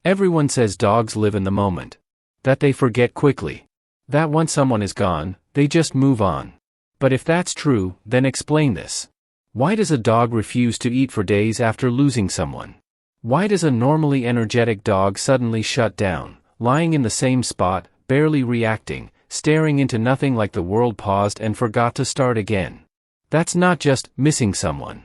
Everyone says dogs live in the moment. That they forget quickly. That once someone is gone, they just move on. But if that's true, then explain this. Why does a dog refuse to eat for days after losing someone? Why does a normally energetic dog suddenly shut down, lying in the same spot, barely reacting, staring into nothing like the world paused and forgot to start again? That's not just missing someone.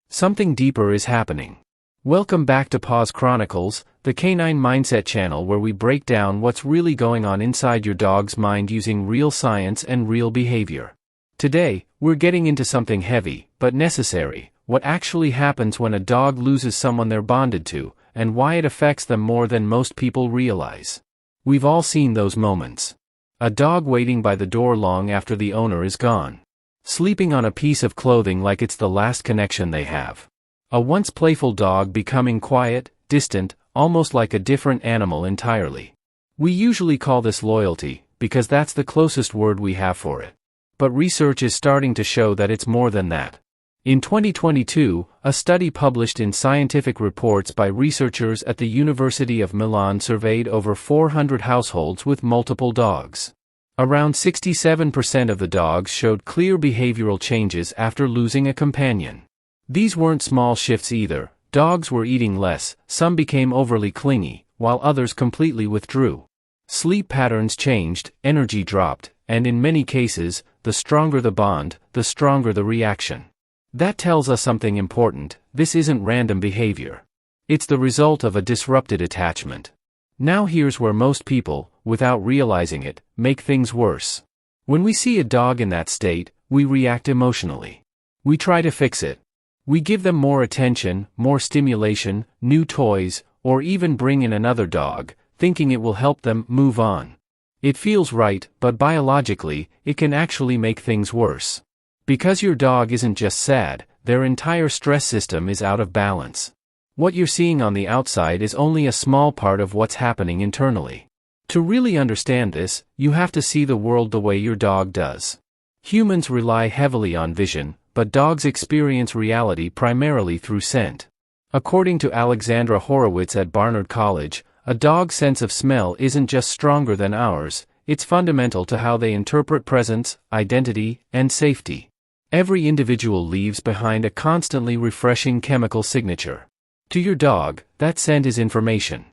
Something deeper is happening. Welcome back to Paws Chronicles, the Canine Mindset channel where we break down what's really going on inside your dog's mind using real science and real behavior. Today, we're getting into something heavy, but necessary: what actually happens when a dog loses someone they're bonded to, and why it affects them more than most people realize. We've all seen those moments. A dog waiting by the door long after the owner is gone. Sleeping on a piece of clothing like it's the last connection they have. A once playful dog becoming quiet, distant, almost like a different animal entirely. We usually call this loyalty, because that's the closest word we have for it. But research is starting to show that it's more than that. In 2022, a study published in Scientific Reports by researchers at the University of Milan surveyed over 400 households with multiple dogs. Around 67% of the dogs showed clear behavioral changes after losing a companion. These weren't small shifts either. Dogs were eating less, some became overly clingy, while others completely withdrew. Sleep patterns changed, energy dropped, and in many cases, the stronger the bond, the stronger the reaction. That tells us something important: this isn't random behavior. It's the result of a disrupted attachment. Now here's where most people, without realizing it, make things worse. When we see a dog in that state, we react emotionally. We try to fix it. We give them more attention, more stimulation, new toys, or even bring in another dog, thinking it will help them move on. It feels right, but biologically, it can actually make things worse. Because your dog isn't just sad, their entire stress system is out of balance. What you're seeing on the outside is only a small part of what's happening internally. To really understand this, you have to see the world the way your dog does. Humans rely heavily on vision, but dogs experience reality primarily through scent. According to Alexandra Horowitz at Barnard College, a dog's sense of smell isn't just stronger than ours, it's fundamental to how they interpret presence, identity, and safety. Every individual leaves behind a constantly refreshing chemical signature. To your dog, that scent is information.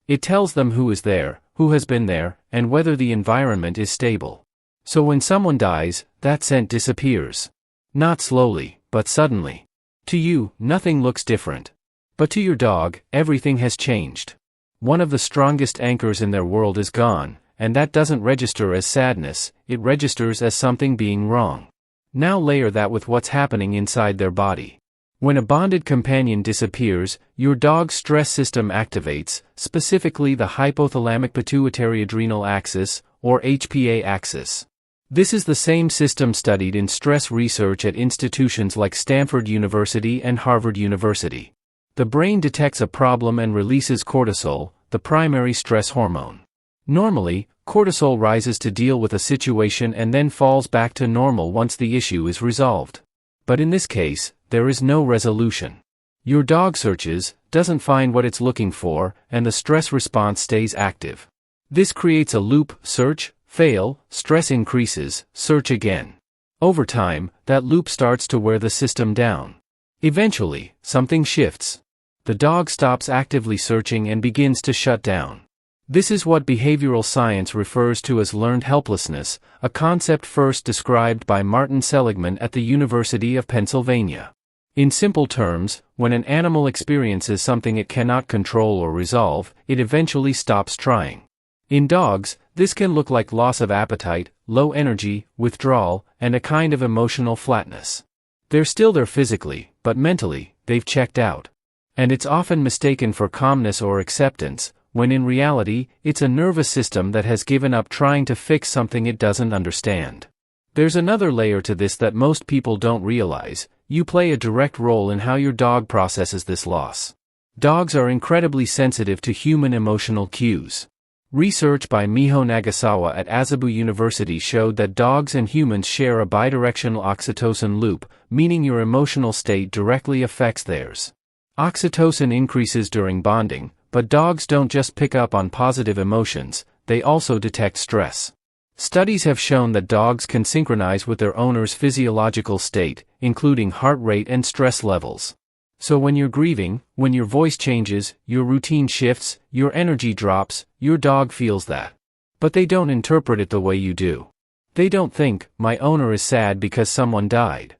It tells them who is there, who has been there, and whether the environment is stable. So when someone dies, that scent disappears. Not slowly, but suddenly. To you, nothing looks different. But to your dog, everything has changed. One of the strongest anchors in their world is gone, and that doesn't register as sadness, it registers as something being wrong. Now layer that with what's happening inside their body. When a bonded companion disappears, your dog's stress system activates, specifically the hypothalamic pituitary adrenal axis, or HPA axis. This is the same system studied in stress research at institutions like Stanford University and Harvard University. The brain detects a problem and releases cortisol, the primary stress hormone. Normally, cortisol rises to deal with a situation and then falls back to normal once the issue is resolved. But in this case, there is no resolution. Your dog searches, doesn't find what it's looking for, and the stress response stays active. This creates a loop: search, fail, stress increases, search again. Over time, that loop starts to wear the system down. Eventually, something shifts. The dog stops actively searching and begins to shut down. This is what behavioral science refers to as learned helplessness, a concept first described by Martin Seligman at the University of Pennsylvania. In simple terms, when an animal experiences something it cannot control or resolve, it eventually stops trying. In dogs, this can look like loss of appetite, low energy, withdrawal, and a kind of emotional flatness. They're still there physically, but mentally, they've checked out. And it's often mistaken for calmness or acceptance, when in reality, it's a nervous system that has given up trying to fix something it doesn't understand. There's another layer to this that most people don't realize: you play a direct role in how your dog processes this loss. Dogs are incredibly sensitive to human emotional cues. Research by Miho Nagasawa at Azabu University showed that dogs and humans share a bidirectional oxytocin loop, meaning your emotional state directly affects theirs. Oxytocin increases during bonding, But dogs don't just pick up on positive emotions, they also detect stress. Studies have shown that dogs can synchronize with their owner's physiological state, including heart rate and stress levels. So when you're grieving, when your voice changes, your routine shifts, your energy drops, your dog feels that. But they don't interpret it the way you do. They don't think, my owner is sad because someone died.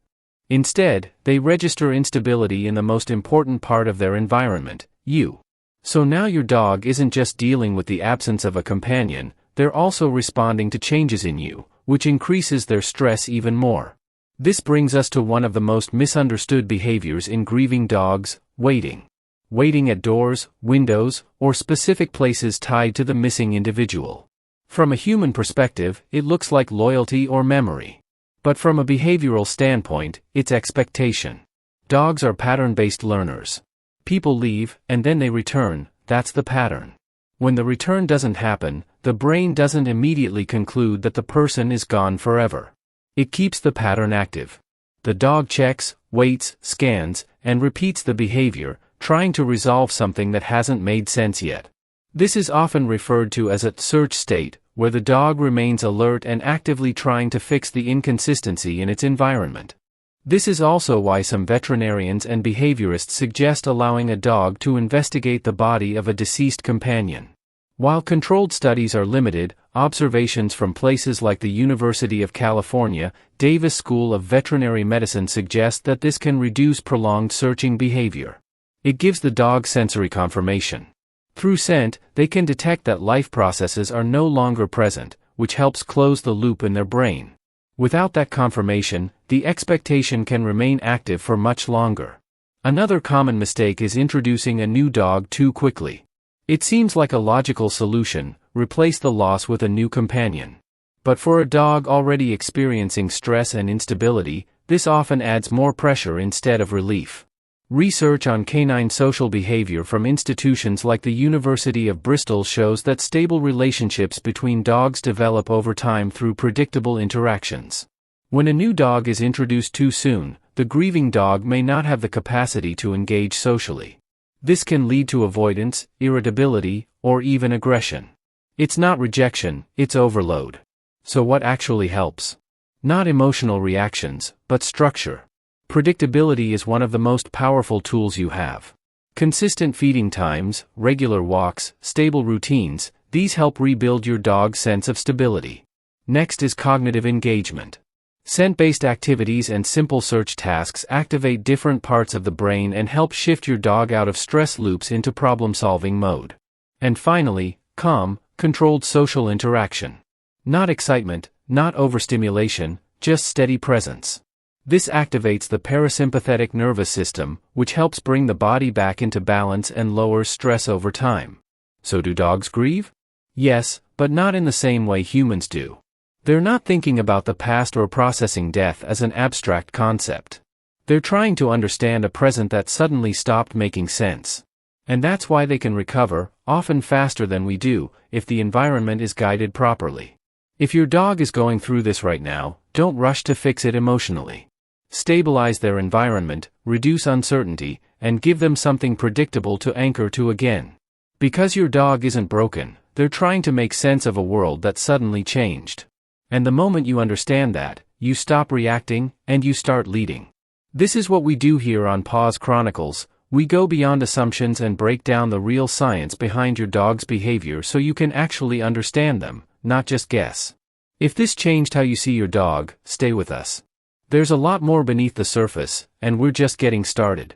Instead, they register instability in the most important part of their environment, you. So now your dog isn't just dealing with the absence of a companion, they're also responding to changes in you, which increases their stress even more. This brings us to one of the most misunderstood behaviors in grieving dogs, waiting. Waiting at doors, windows, or specific places tied to the missing individual. From a human perspective, it looks like loyalty or memory. But from a behavioral standpoint, it's expectation. Dogs are pattern-based learners. People leave, and then they return, that's the pattern. When the return doesn't happen, the brain doesn't immediately conclude that the person is gone forever. It keeps the pattern active. The dog checks, waits, scans, and repeats the behavior, trying to resolve something that hasn't made sense yet. This is often referred to as a search state, where the dog remains alert and actively trying to fix the inconsistency in its environment. This is also why some veterinarians and behaviorists suggest allowing a dog to investigate the body of a deceased companion. While controlled studies are limited, observations from places like the University of California, Davis School of Veterinary Medicine suggest that this can reduce prolonged searching behavior. It gives the dog sensory confirmation. Through scent, they can detect that life processes are no longer present, which helps close the loop in their brain. Without that confirmation, the expectation can remain active for much longer. Another common mistake is introducing a new dog too quickly. It seems like a logical solution, replace the loss with a new companion. But for a dog already experiencing stress and instability, this often adds more pressure instead of relief. Research on canine social behavior from institutions like the University of Bristol shows that stable relationships between dogs develop over time through predictable interactions. When a new dog is introduced too soon, the grieving dog may not have the capacity to engage socially. This can lead to avoidance, irritability, or even aggression. It's not rejection, it's overload. So what actually helps? Not emotional reactions, but structure. Predictability is one of the most powerful tools you have. Consistent feeding times, regular walks, stable routines, these help rebuild your dog's sense of stability. Next is cognitive engagement. Scent-based activities and simple search tasks activate different parts of the brain and help shift your dog out of stress loops into problem-solving mode. And finally, calm, controlled social interaction. Not excitement, not overstimulation, just steady presence. This activates the parasympathetic nervous system, which helps bring the body back into balance and lowers stress over time. So do dogs grieve? Yes, but not in the same way humans do. They're not thinking about the past or processing death as an abstract concept. They're trying to understand a present that suddenly stopped making sense. And that's why they can recover, often faster than we do, if the environment is guided properly. If your dog is going through this right now, don't rush to fix it emotionally. Stabilize their environment, reduce uncertainty, and give them something predictable to anchor to again. Because your dog isn't broken, they're trying to make sense of a world that suddenly changed. And the moment you understand that, you stop reacting, and you start leading. This is what we do here on Paws Chronicles. We go beyond assumptions and break down the real science behind your dog's behavior so you can actually understand them, not just guess. If this changed how you see your dog, stay with us. There's a lot more beneath the surface, and we're just getting started.